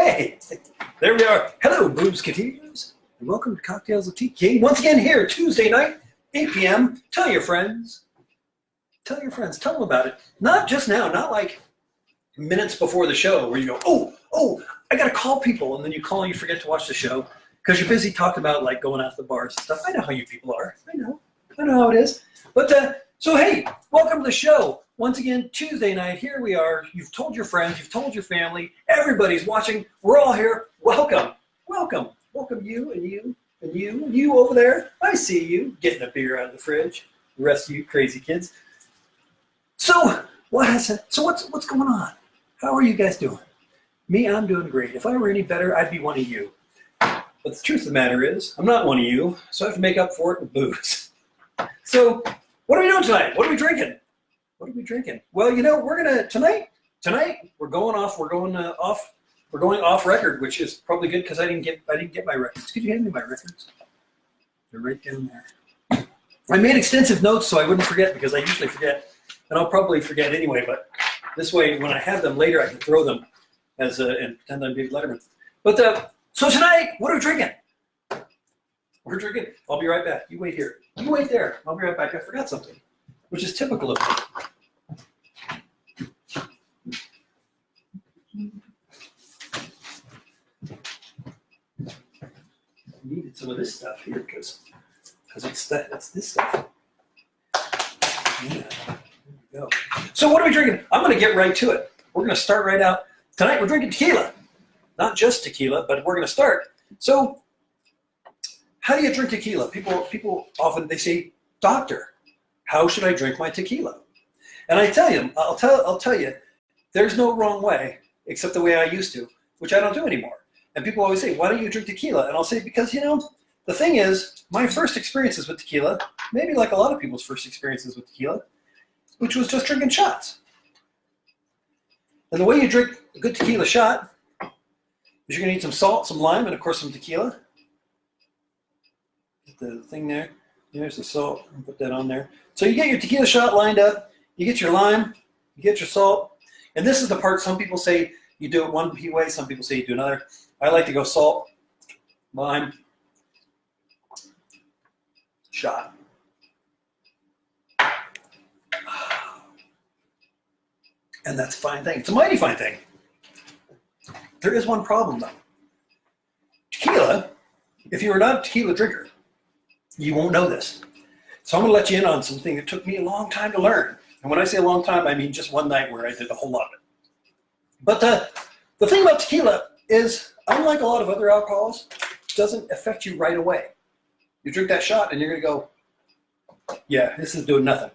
Hey, there we are. Hello, Boozeketeers, and welcome to Cocktails with Tiki King. Once again here, Tuesday night, 8 p.m. Tell your friends. Tell your friends. Tell them about it. Not just now, not like minutes before the show where you go, oh, I got to call people, and then you call and you forget to watch the show because you're busy talking about like going out to the bars and stuff. I know how you people are. I know how it is. But so hey, welcome to the show. Once again, Tuesday night, here we are. You've told your friends, you've told your family, everybody's watching. We're all here. Welcome, welcome, welcome you and you and you and you over there. I see you getting a beer out of the fridge. The rest of you crazy kids. So what's going on? How are you guys doing? Me, I'm doing great. If I were any better, I'd be one of you. But the truth of the matter is, I'm not one of you, so I have to make up for it with booze. So what are we doing tonight? What are we drinking? What are we drinking? Well, you know, we're gonna tonight we're going off record, which is probably good because I didn't get my records. Could you hand me my records? They're right down there. I made extensive notes so I wouldn't forget because I usually forget, and I'll probably forget anyway. But this way, when I have them later, I can throw them as and pretend I'm David Letterman. But so tonight, what are we drinking? We're drinking. I'll be right back. You wait here. You wait there. I'll be right back. I forgot something, which is typical of me. I needed some of this stuff here because that's this stuff. Yeah, there we go. So what are we drinking? I'm going to get right to it. We're going to start right out. Tonight we're drinking tequila. Not just tequila, but we're going to start. So how do you drink tequila? People often, they say, doctor, how should I drink my tequila? And I tell you, I'll tell you, there's no wrong way except the way I used to, which I don't do anymore. And people always say, why don't you drink tequila? And I'll say, because, you know, the thing is, my first experiences with tequila, maybe like a lot of people's first experiences with tequila, which was just drinking shots. And the way you drink a good tequila shot is you're going to need some salt, some lime, and of course some tequila. Get the thing there. There's the salt. I'll put that on there. So you get your tequila shot lined up. You get your lime. You get your salt. And this is the part some people say you do it one way. Some people say you do another. I like to go salt, lime, shot. And that's a fine thing. It's a mighty fine thing. There is one problem, though. Tequila, if you are not a tequila drinker, you won't know this. So I'm going to let you in on something that took me a long time to learn. And when I say a long time, I mean just one night where I did a whole lot of it. But the thing about tequila is, unlike a lot of other alcohols, it doesn't affect you right away. You drink that shot and you're going to go, yeah, this is doing nothing.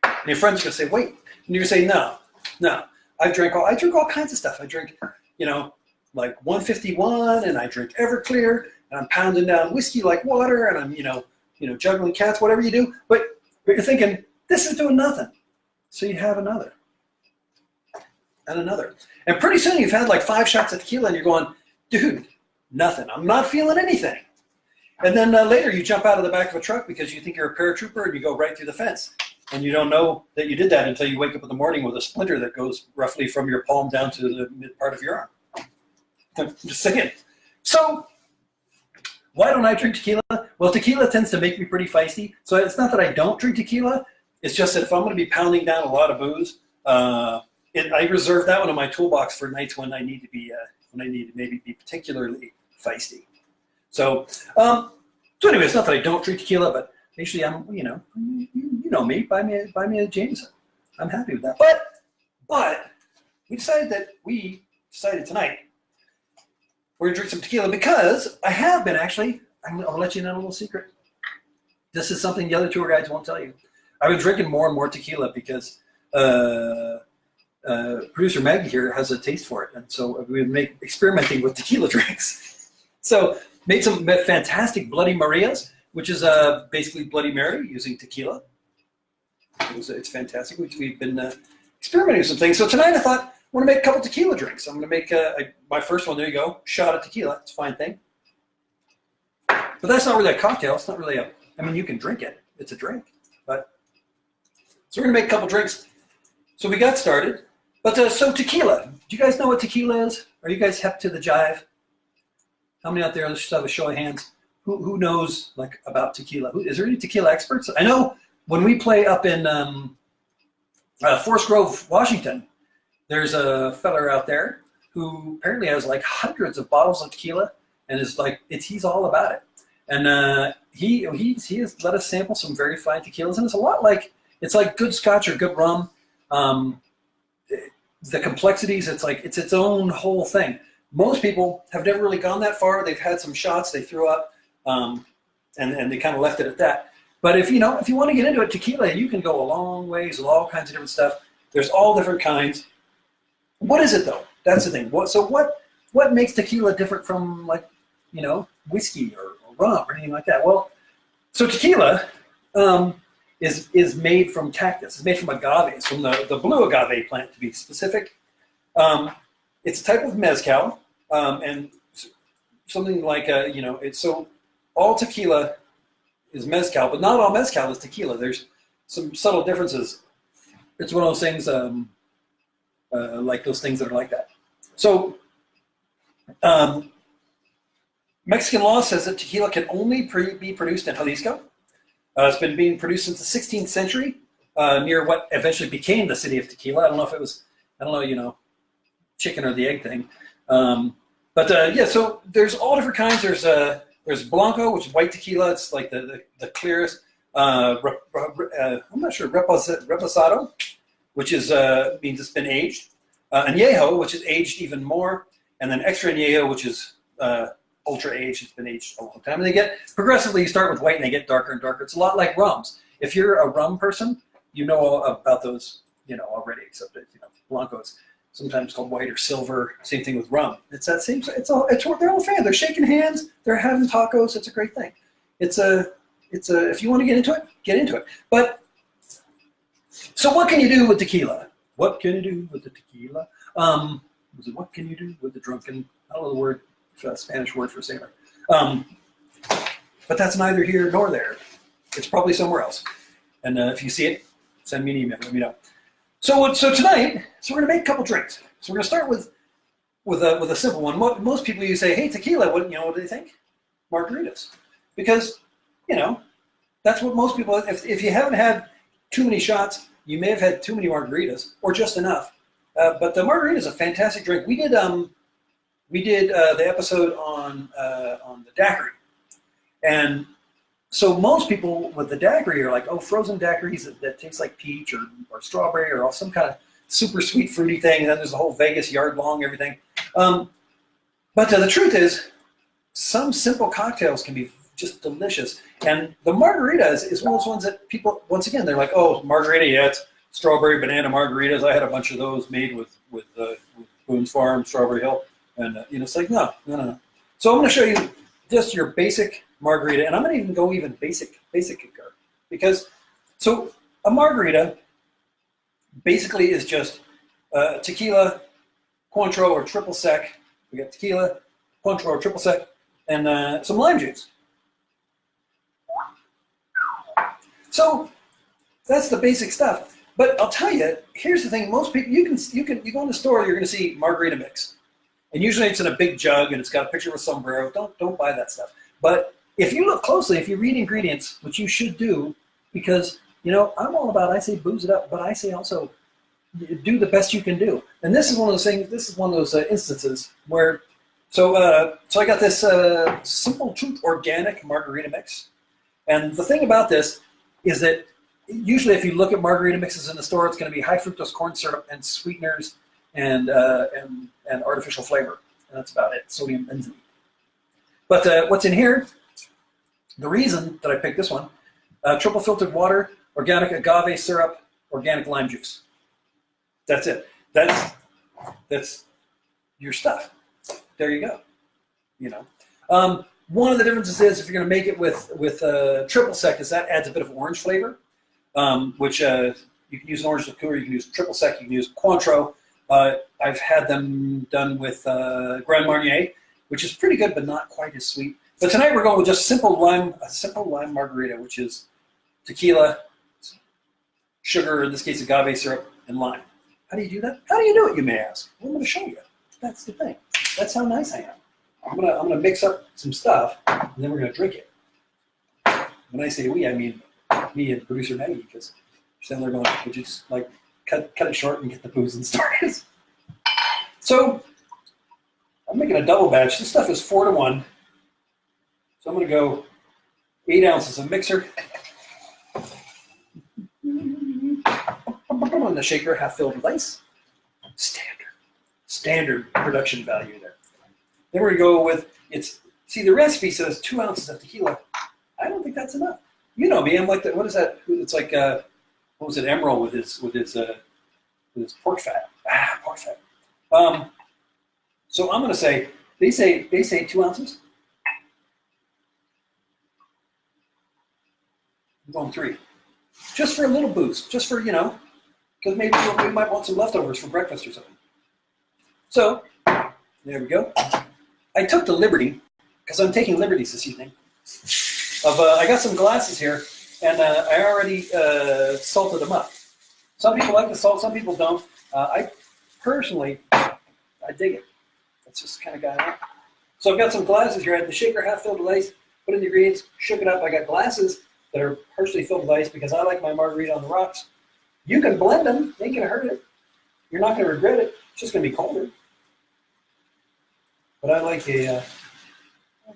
And your friends are going to say, wait. And you're going to say, no. I drink all kinds of stuff. I drink, you know, like 151, and I drink Everclear, and I'm pounding down whiskey like water, and I'm, you know, juggling cats, whatever you do. But you're thinking, this is doing nothing. So you have another. And another. And pretty soon you've had like 5 shots of tequila and you're going, dude, nothing. I'm not feeling anything. And then later you jump out of the back of a truck because you think you're a paratrooper and you go right through the fence. And you don't know that you did that until you wake up in the morning with a splinter that goes roughly from your palm down to the mid part of your arm. I'm just saying. So why don't I drink tequila? Well, tequila tends to make me pretty feisty. So it's not that I don't drink tequila. It's just that if I'm going to be pounding down a lot of booze, I reserve that one in my toolbox for nights when I need to be, maybe be particularly feisty. So, anyway, it's not that I don't drink tequila, but usually I'm, you know me, buy me a Jameson. I'm happy with that. But we decided tonight we're gonna drink some tequila because I have been actually. I'll let you know a little secret. This is something the other tour guides won't tell you. I've been drinking more and more tequila because producer Maggie here has a taste for it, and so we've been experimenting with tequila drinks. So made some fantastic Bloody Marias, which is basically Bloody Mary using tequila. It's fantastic. We've been experimenting with some things. So tonight I thought I want to make a couple tequila drinks. I'm going to make my first one. There you go, shot of tequila. It's a fine thing. But that's not really a cocktail. It's not really a. I mean, you can drink it. It's a drink. But so we're going to make a couple drinks. So we got started. But so tequila. Do you guys know what tequila is? Are you guys hep to the jive? How many out there? Let's just have a show of hands. Who knows like about tequila? Is there any tequila experts? I know when we play up in Forest Grove, Washington, there's a feller out there who apparently has like hundreds of bottles of tequila and is like he's all about it. And he has let us sample some very fine tequilas, and it's a lot like it's like good scotch or good rum. The complexities, it's like it's its own whole thing. Most people have never really gone that far. They've had some shots they threw up, and they kind of left it at that. But if you want to get into it, tequila, you can go a long ways with all kinds of different stuff. There's all different kinds. What is it though? That's the thing. What makes tequila different from like whiskey or rum or anything like that? Well, so tequila is made from cactus. It's made from agaves, from the blue agave plant to be specific. It's a type of mezcal, and something like it's so all tequila is mezcal, but not all mezcal is tequila. There's some subtle differences. It's one of those things, like those things that are like that. So Mexican law says that tequila can only be produced in Jalisco. It's been being produced since the 16th century, near what eventually became the city of Tequila. I don't know if it was, chicken or the egg thing. Yeah, so there's all different kinds. There's Blanco, which is white tequila. It's like the clearest. I'm not sure, Reposado, which is means it's been aged. Añejo, which is aged even more. And then Extra Añejo, which is ultra aged. It's been aged a long time. And they get, progressively, you start with white and they get darker and darker. It's a lot like rums. If you're a rum person, you know about those, already, except that, Blanco is sometimes called white or silver. Same thing with rum. It's that same, they're all fans. They're shaking hands. They're having tacos. It's a great thing. If you want to get into it, get into it. But, so what can you do with tequila? What can you do with the tequila? What can you do with the drunken? I don't know the word, Spanish word for sailor. But that's neither here nor there. It's probably somewhere else. And if you see it, send me an email. Let me know. So tonight, we're going to make a couple drinks. So we're going to start with a simple one. Most people, you say, hey, tequila. What do they think? Margaritas, because that's what most people. If you haven't had too many shots, you may have had too many margaritas or just enough. But the margarita is a fantastic drink. We did the episode on the daiquiri, and so most people with the daiquiri are like, oh, frozen daiquiris that taste like peach or strawberry or some kind of super sweet fruity thing. And then there's the whole Vegas yard long everything. But the truth is, some simple cocktails can be just delicious. And the margarita is one of those ones that people, once again, they're like, oh, margarita, yeah, it's strawberry banana margaritas. I had a bunch of those made with Boone's Farm, Strawberry Hill. And, it's like, no. So I'm going to show you just your basic margarita. And I'm going to even go even basic here. Because, so a margarita basically is just tequila, Cointreau or triple sec. We got tequila, Cointreau or triple sec, and some lime juice. So that's the basic stuff. But I'll tell you, here's the thing: most people, you go in the store, you're going to see margarita mix, and usually it's in a big jug and it's got a picture of a sombrero. Don't buy that stuff. But if you look closely, if you read ingredients, which you should do, because I'm all about, I say booze it up, but I say also do the best you can do. And this is one of those things. This is one of those instances where, so I got this Simple Truth organic margarita mix, and the thing about this is that usually if you look at margarita mixes in the store, it's going to be high fructose corn syrup and sweeteners and artificial flavor, and that's about it. Sodium benzene. But what's in here? The reason that I picked this one: triple filtered water, organic agave syrup, organic lime juice. That's it. That's your stuff. There you go. One of the differences is if you're going to make it with triple sec, is that adds a bit of orange flavor, which you can use an orange liqueur, you can use triple sec, you can use Cointreau. I've had them done with Grand Marnier, which is pretty good, but not quite as sweet. But tonight we're going with just a simple lime margarita, which is tequila, sugar, in this case agave syrup, and lime. How do you do that? How do you do it, you may ask? Well, I'm going to show you. That's the thing. That's how nice I am. I'm gonna mix up some stuff, and then we're gonna drink it. When I say we, I mean me and producer Maggie, because she's down there going, would you just like cut it short and get the booze and started? So I'm making a double batch. This stuff is 4 to 1. So I'm gonna go 8 ounces of mixer. On the shaker, half filled with ice. Standard production value there. Then we're gonna go with see the recipe says 2 ounces of tequila. I don't think that's enough. You know me, I'm like what is that? It's like what was it, Emerald with his pork fat. Pork fat. So I'm gonna say they say 2 ounces. I'm going 3. Just for a little boost, just for, because maybe we might want some leftovers for breakfast or something. So, there we go. I took the liberty, because I'm taking liberties this evening, I got some glasses here, and I already salted them up. Some people like the salt, some people don't. I personally, I dig it. That's just kind of guy I am. So I've got some glasses here. I had the shaker half filled with ice, put in the ingredients, shook it up. I got glasses that are partially filled with ice because I like my margarita on the rocks. You can blend them, ain't gonna hurt it. You're not gonna regret it. It's just gonna be colder. But I like a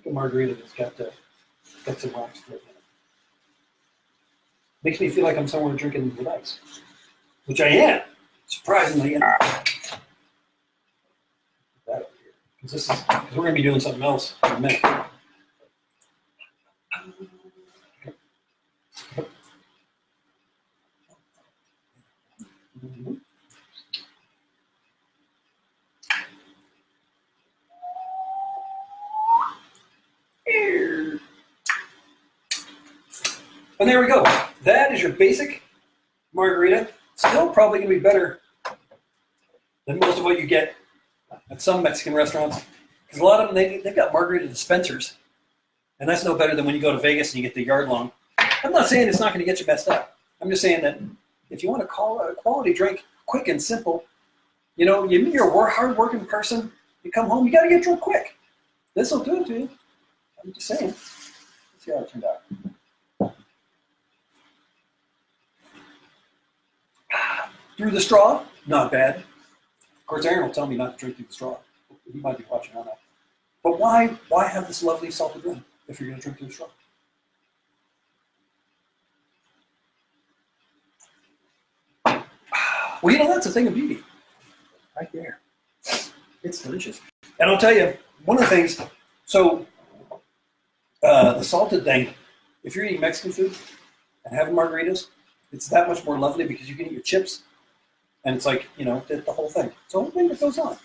margarita that's got some rocks in it. Makes me feel like I'm somewhere drinking with ice, which I am, surprisingly. Because we're gonna be doing something else in a minute. And there we go. That is your basic margarita. Still probably going to be better than most of what you get at some Mexican restaurants. Because a lot of them, they've got margarita dispensers. And that's no better than when you go to Vegas and you get the yard long. I'm not saying it's not going to get you messed up. I'm just saying that if you want to call a quality drink quick and simple, you're a hard-working person, you come home, you got to get drunk quick. This will do it to you. I'm just saying. Let's see how it turned out. Through the straw, not bad. Of course, Aaron will tell me not to drink through the straw. He might be watching on that. But why have this lovely salted rum if you're going to drink through the straw? Well, that's the thing of beauty. Right there. It's delicious. And I'll tell you, one of the things, so the salted thing, if you're eating Mexican food and having margaritas, it's that much more lovely because you can eat your chips. And it's like, the whole thing. It's the whole thing that goes on.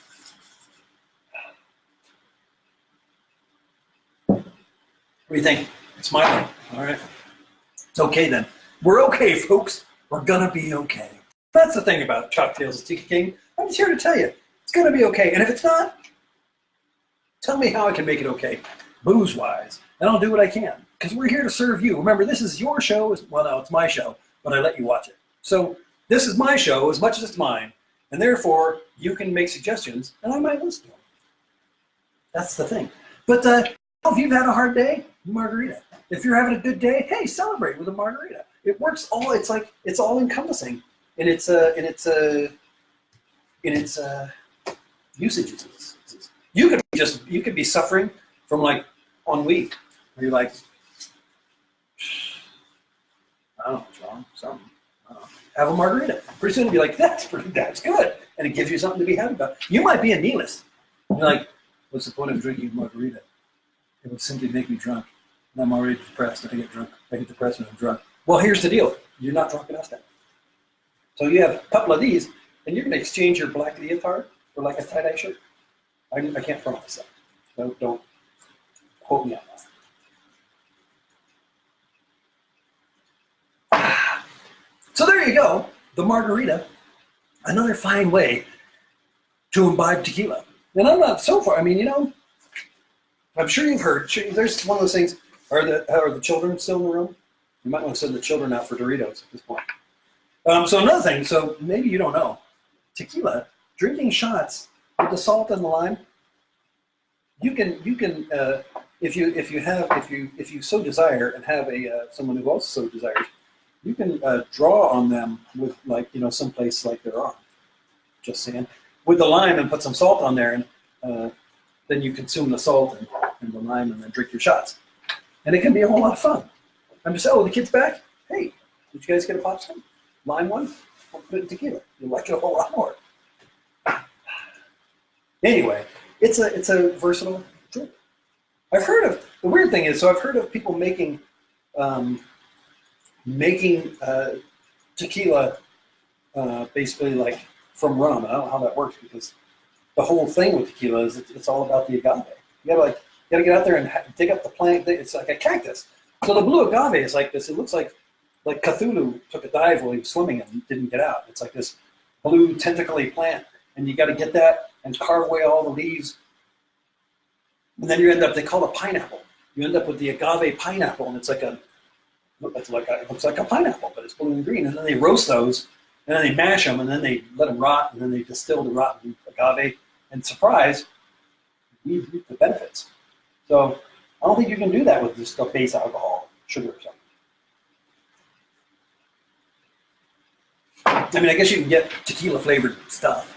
What do you think? Smiling. All right. It's okay then. We're okay, folks. We're going to be okay. That's the thing about Cocktales, Tiki King. I'm just here to tell you, it's going to be okay. And if it's not, tell me how I can make it okay, booze-wise. And I'll do what I can. Because we're here to serve you. Remember, this is your show. Well, no, it's my show, but I let you watch it. So this is my show as much as it's mine, and therefore you can make suggestions, and I might listen to them. That's the thing. But if you've had a hard day, margarita. If you're having a good day, hey, celebrate with a margarita. It works all. It's like it's all encompassing in its usages. You could be suffering from like ennui, where you're like, I don't know what's wrong, something. Have a margarita. Pretty soon you'll be like, that's good. And it gives you something to be happy about. You might be a nihilist. You're like, what's the point of drinking a margarita? It will simply make me drunk. And I'm already depressed if I get drunk. I get depressed when I'm drunk. Well, here's the deal. You're not drunk enough then. So you have a couple of these, and you're going to exchange your black leotard for like a tie-dye shirt. I can't promise that. So don't quote me on that. So there you go, the margarita, another fine way to imbibe tequila. And I'm not so far, I'm sure you've heard, there's one of those things, are the children still in the room? You might want to send the children out for Doritos at this point. So another thing, so maybe you don't know, tequila, drinking shots with the salt and the lime, you can if you so desire and have someone who also so desires, you can draw on them with someplace like their arm. Just saying, with the lime and put some salt on there, and then you consume the salt and the lime and then drink your shots, and it can be a whole lot of fun. I'm just the kid's back. Hey, did you guys get a popsicle? Lime one? I'll put it in tequila. You'll like it a whole lot more. Anyway, it's a versatile drink. I've heard of the weird thing is, so I've heard of people making tequila basically like from rum. I don't know how that works because the whole thing with tequila is it's all about the agave. You gotta get out there and dig up the plant. It's like a cactus. So the blue agave is like this. It looks like Cthulhu took a dive while he was swimming and didn't get out. It's like this blue tentacly plant, and you got to get that and carve away all the leaves. And then you end up, they call it pineapple. You end up with the agave pineapple, and it looks like a pineapple, but it's blue and green. And then they roast those, and then they mash them, and then they let them rot, and then they distill the rotten agave. And surprise, we reap the benefits. So I don't think you can do that with just a base alcohol, sugar or something. I mean, I guess you can get tequila flavored stuff.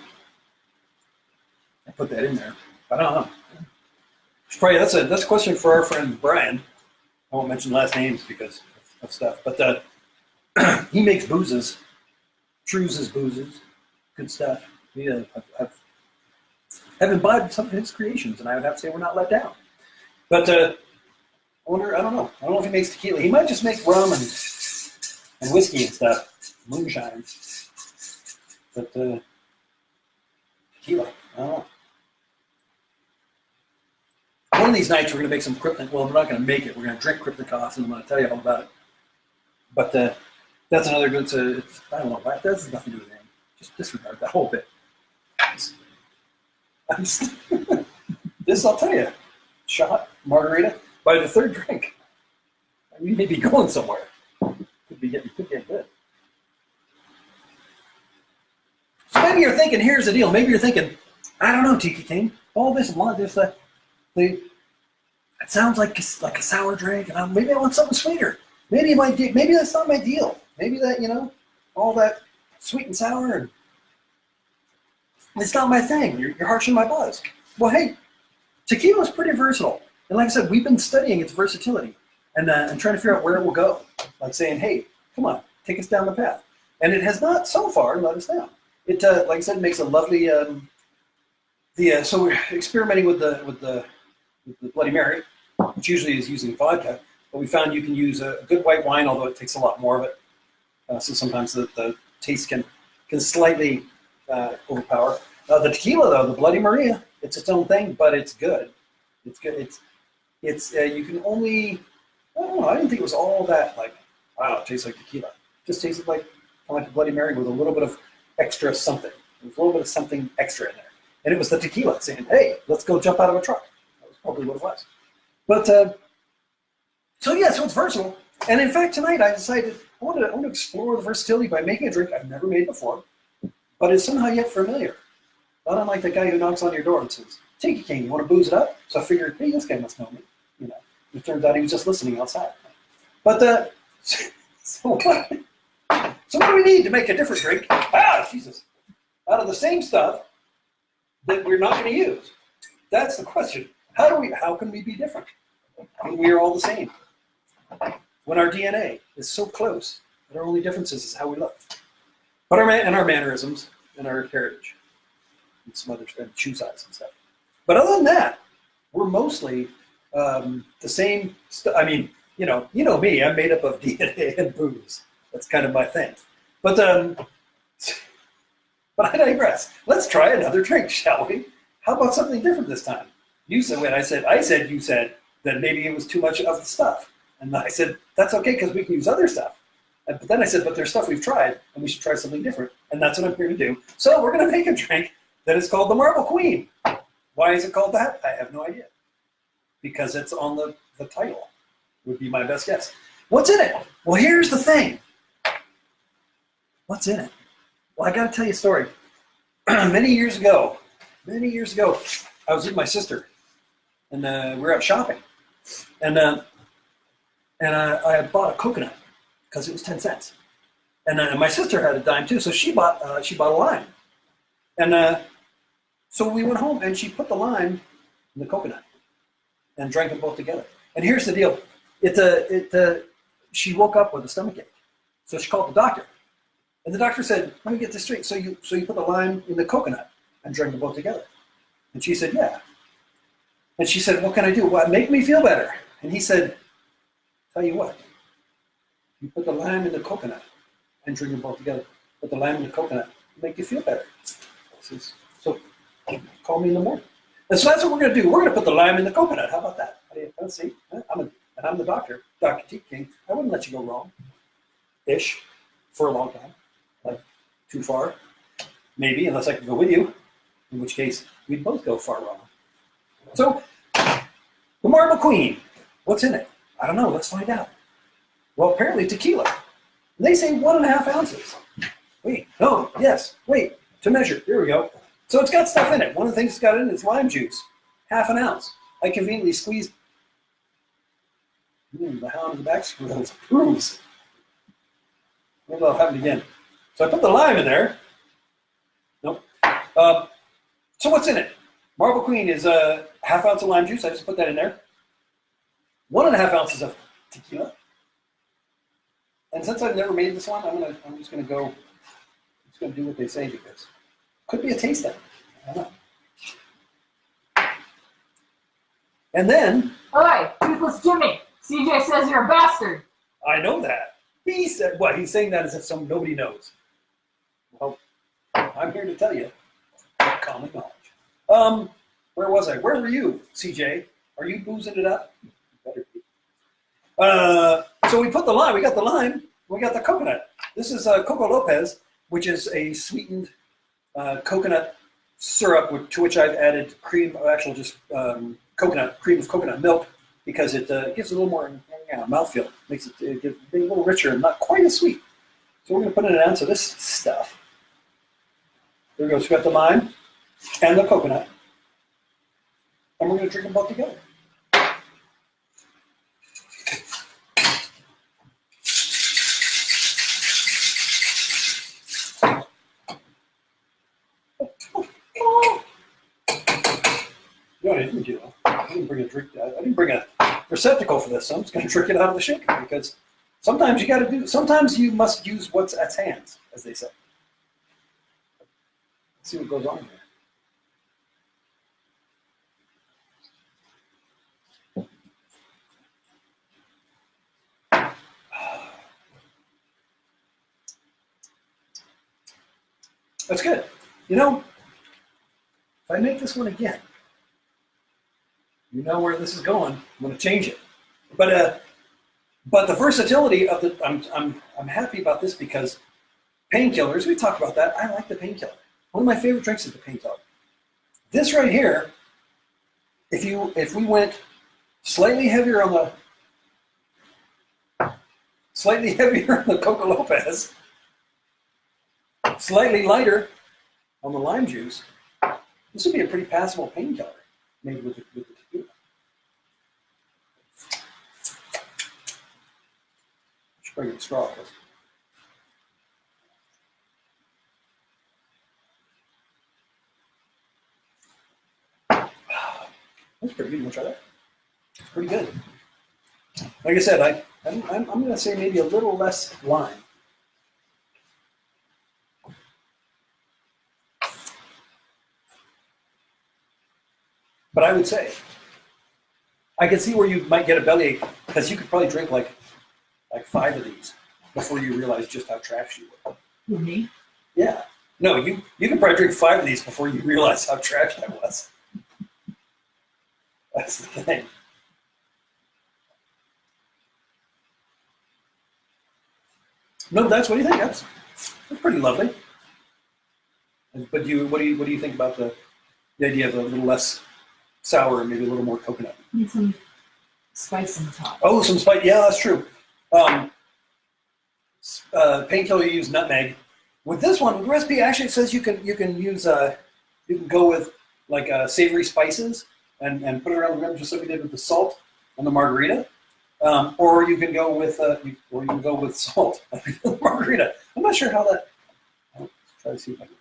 I put that in there. I don't know. Probably that's a question for our friend Brian. I won't mention last names because of stuff, but he makes boozes, Trues' boozes, good stuff. Yeah, I've imbibed some of his creations, and I would have to say we're not let down. But I don't know if he makes tequila. He might just make rum and whiskey and stuff, moonshine. But tequila, I don't know. One of these nights we're going to make some Krypton. Well, we're not going to make it. We're going to drink Krypton, and I'm going to tell you all about it. But that's another good. I don't know. That has nothing to do with anything. Just disregard that whole bit. This I'll tell you. Shot margarita by the third drink. You may be going somewhere. Could get good. So maybe you're thinking, here's the deal. Maybe you're thinking, I don't know, Tiki King. All this it sounds like a sour drink, and maybe I want something sweeter. Maybe that's not my deal. Maybe that all that sweet and sour, and it's not my thing. You're harshing my buzz. Well, hey, tequila is pretty versatile, and like I said, we've been studying its versatility and trying to figure out where it will go. Like saying, hey, come on, take us down the path, and it has not so far let us down. It like I said, makes a lovely. So we're experimenting with the Bloody Mary, which usually is using vodka, but we found you can use a good white wine, although it takes a lot more of it. So sometimes the taste can slightly overpower. The tequila, though, the Bloody Maria, it's its own thing, but it's good. It's good. It's you can only, I don't know, I didn't think it was all that wow, it tastes like tequila. It just tasted kind of like a Bloody Mary with a little bit of extra something. There was a little bit of something extra in there. And it was the tequila saying, hey, let's go jump out of a truck. That was probably what it was. But, so it's versatile. And in fact, tonight I decided I want to explore the versatility by making a drink I've never made before, but is somehow yet familiar. Not unlike the guy who knocks on your door and says, Tiki King, you want to booze it up? So I figured, hey, this guy must know me. It turns out he was just listening outside. But, so what do we need to make a different drink? Jesus. Out of the same stuff that we're not going to use. That's the question. How can we be different when we are all the same? When our DNA is so close that our only differences is how we look. But our mannerisms and our heritage. And some other shoe size and stuff. But other than that, we're mostly the same I mean, you know me, I'm made up of DNA and booze. That's kind of my thing. But I digress. Let's try another drink, shall we? How about something different this time? You said when I said you said that maybe it was too much of the stuff. And I said, that's okay because we can use other stuff. But then I said, but there's stuff we've tried and we should try something different. And that's what I'm here to do. So we're going to make a drink that is called the Marble Queen. Why is it called that? I have no idea. Because it's on the title, would be my best guess. What's in it? Well, here's the thing. What's in it? Well, I got to tell you a story. many years ago, I was with my sister, and we were out shopping, and I had bought a coconut because it was 10 cents, and my sister had a dime too, so she bought a lime, and so we went home, and she put the lime in the coconut, and drank them both together. And here's the deal: she woke up with a stomachache, so she called the doctor. And the doctor said, let me get this straight. So you put the lime in the coconut and drank them both together? And she said, yeah. And she said, what can I do? Well, make me feel better. And he said, tell you what, you put the lime in the coconut and drink them both together. Put the lime in the coconut, make you feel better. So call me in the morning. And so that's what we're going to do. We're going to put the lime in the coconut. How about that? Let's see. I'm the doctor, Dr. Tiki King. I wouldn't let you go wrong. Ish, for a long time. Like, too far. Maybe, unless I could go with you. In which case, we'd both go far wrong. So, the Marble Queen. What's in it? I don't know. Let's find out. Well, apparently tequila. They say 1.5 ounces. Wait, no, yes, wait, to measure. Here we go. So it's got stuff in it. One of the things it's got in it is lime juice. 1/2 ounce. I conveniently squeezed. The hound in the back squirrels proves. Maybe that'll happen again. So I put the lime in there. Nope. So what's in it? Marble Queen is 1/2 ounce of lime juice. I just put that in there. 1.5 ounces of tequila. And since I've never made this one, I'm just gonna do what they say because could be a taste thing. I don't know. And then. Oi, Toothless Jimmy. CJ says you're a bastard. I know that. He said what? He's saying that as if nobody knows. Well, I'm here to tell you. Common knowledge. Where was I? Where were you, CJ? Are you boozing it up? You better be. So we put the lime. We got the lime. We got the coconut. This is Coco Lopez, which is a sweetened coconut syrup to which I've added cream of actual just cream of coconut milk because it gives a little more mouthfeel. Makes it a little richer and not quite as sweet. So we're going to put in an ounce of this stuff. There we go. So we got the lime and the coconut. And we're going to drink them both together. No, I didn't do that. I didn't bring a drink. I didn't bring a receptacle for this, so I'm just going to drink it out of the shaker because sometimes you got to do. Sometimes you must use what's at hand, as they say. Let's see what goes on here. That's good. You know, if I make this one again. You know where this is going. I'm going to change it, but the versatility of the I'm happy about this because painkillers. We talked about that. I like the painkiller. One of my favorite drinks is the painkiller. This right here, if we went slightly heavier on the Coco Lopez, slightly lighter on the lime juice, this would be a pretty passable painkiller made with the tequila. Should bring a straw. That's pretty good. You want to try that? It's pretty good. Like I said, I'm going to say maybe a little less lime. But I would say, I can see where you might get a bellyache because you could probably drink like 5 of these before you realize just how trash you were. Me? Yeah. No, you can probably drink 5 of these before you realize how trash I was. That's the thing. No, what do you think? That's pretty lovely. But what do you think about the idea of a little less sour and maybe a little more coconut? Need some spice on the top. Oh, some spice. Yeah, that's true. Painkiller, you use nutmeg. With this one, the recipe actually it says you can use you can go with like savory spices and put it around the rim just like we did with the salt and the margarita, or you can go with salt like we did with the margarita. I'm not sure how that. Let's try to see if I can.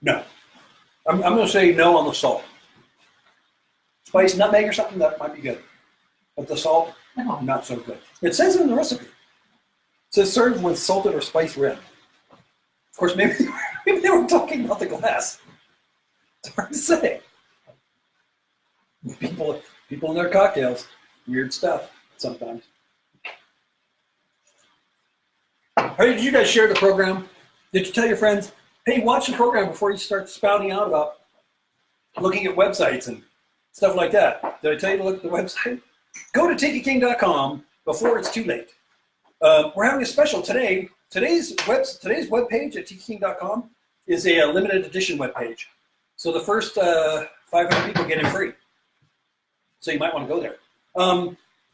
No, I'm going to say no on the salt. Spice nutmeg or something, that might be good. But the salt, not so good. It says in the recipe. It says serve with salted or spiced rim. Of course, maybe they were talking about the glass. It's hard to say. People in their cocktails, weird stuff sometimes. Hey, did you guys share the program? Did you tell your friends, hey, watch the program before you start spouting out about looking at websites and stuff like that? Did I tell you to look at the website? Go to tikiking.com before it's too late. We're having a special today. Today's webpage at tikiking.com is a limited edition webpage. So the first 500 people get in free. So you might want to go there.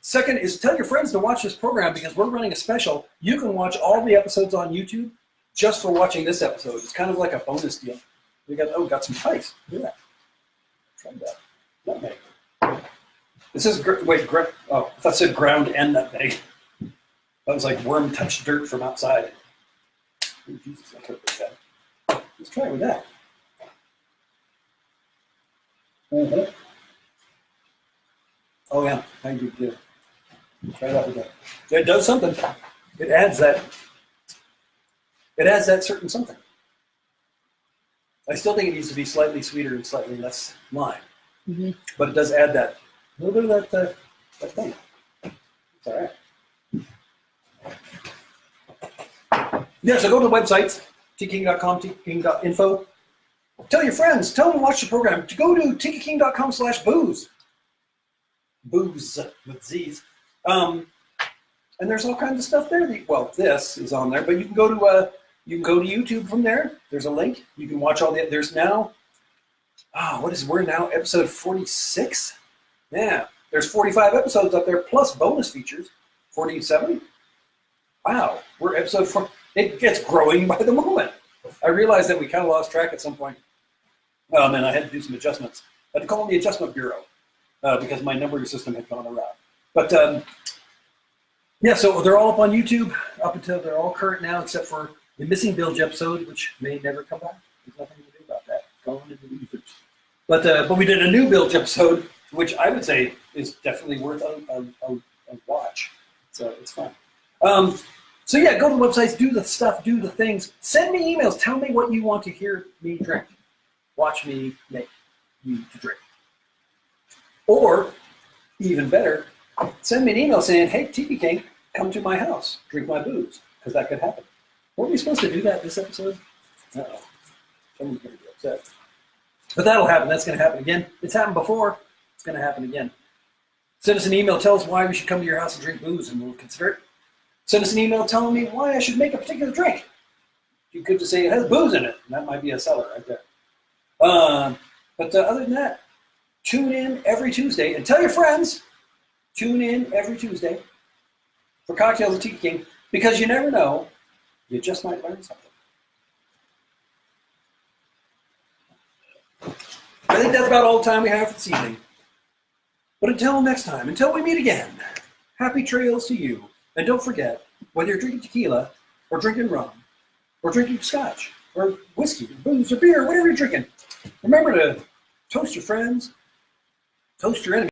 Second is tell your friends to watch this program because we're running a special. You can watch all the episodes on YouTube just for watching this episode. It's kind of like a bonus deal. We got some spice. Look at that. Try that. Nutmeg. This is I thought it said ground and nutmeg. That was like worm touched dirt from outside. Oh, Jesus, I can't put that. Let's try it with that. Mm-hmm. Oh yeah, I do too. Try that with that. It does something. It adds that. It adds that certain something. I still think it needs to be slightly sweeter and slightly less lime, but it does add that little bit of that thing. It's all right. Yeah, so go to the websites, tikiking.com, tikiking.info. Tell your friends. Tell them to watch the program. Go to tikiking.com/booze. Booze with Z's. And there's all kinds of stuff there. Well, this is on there, but you can go to YouTube from there. There's a link. You can watch all the. There's now. We're now episode 46. Yeah, there's 45 episodes up there plus bonus features. 47. Wow, we're episode 4. It gets growing by the moment. I realized that we kind of lost track at some point, and I had to do some adjustments. I had to call in the adjustment bureau because my numbering system had gone around. But yeah, so they're all up on YouTube up until they're all current now, except for the missing bilge episode, which may never come back. There's nothing to do about that. Going into the ethers. But we did a new bilge episode, which I would say is definitely worth a watch. So it's fun. So yeah, go to the websites, do the stuff, do the things. Send me emails. Tell me what you want to hear me drink. Watch me make you to drink. Or, even better, send me an email saying, hey, Tiki King, come to my house, drink my booze, because that could happen. Weren't we supposed to do that this episode? Uh-oh. Someone's going to be upset. But that'll happen. That's going to happen again. It's happened before. It's going to happen again. Send us an email. Tell us why we should come to your house and drink booze, and we'll consider it. Send us an email telling me why I should make a particular drink. You could just say it has booze in it, and that might be a seller right there. But other than that, tune in every Tuesday, and tell your friends, tune in every Tuesday for Cocktales with Tiki King, because you never know, you just might learn something. I think that's about all the time we have for this evening. But until next time, until we meet again, happy trails to you. And don't forget, whether you're drinking tequila, or drinking rum, or drinking scotch, or whiskey, or booze, or beer, whatever you're drinking, remember to toast your friends, toast your enemies.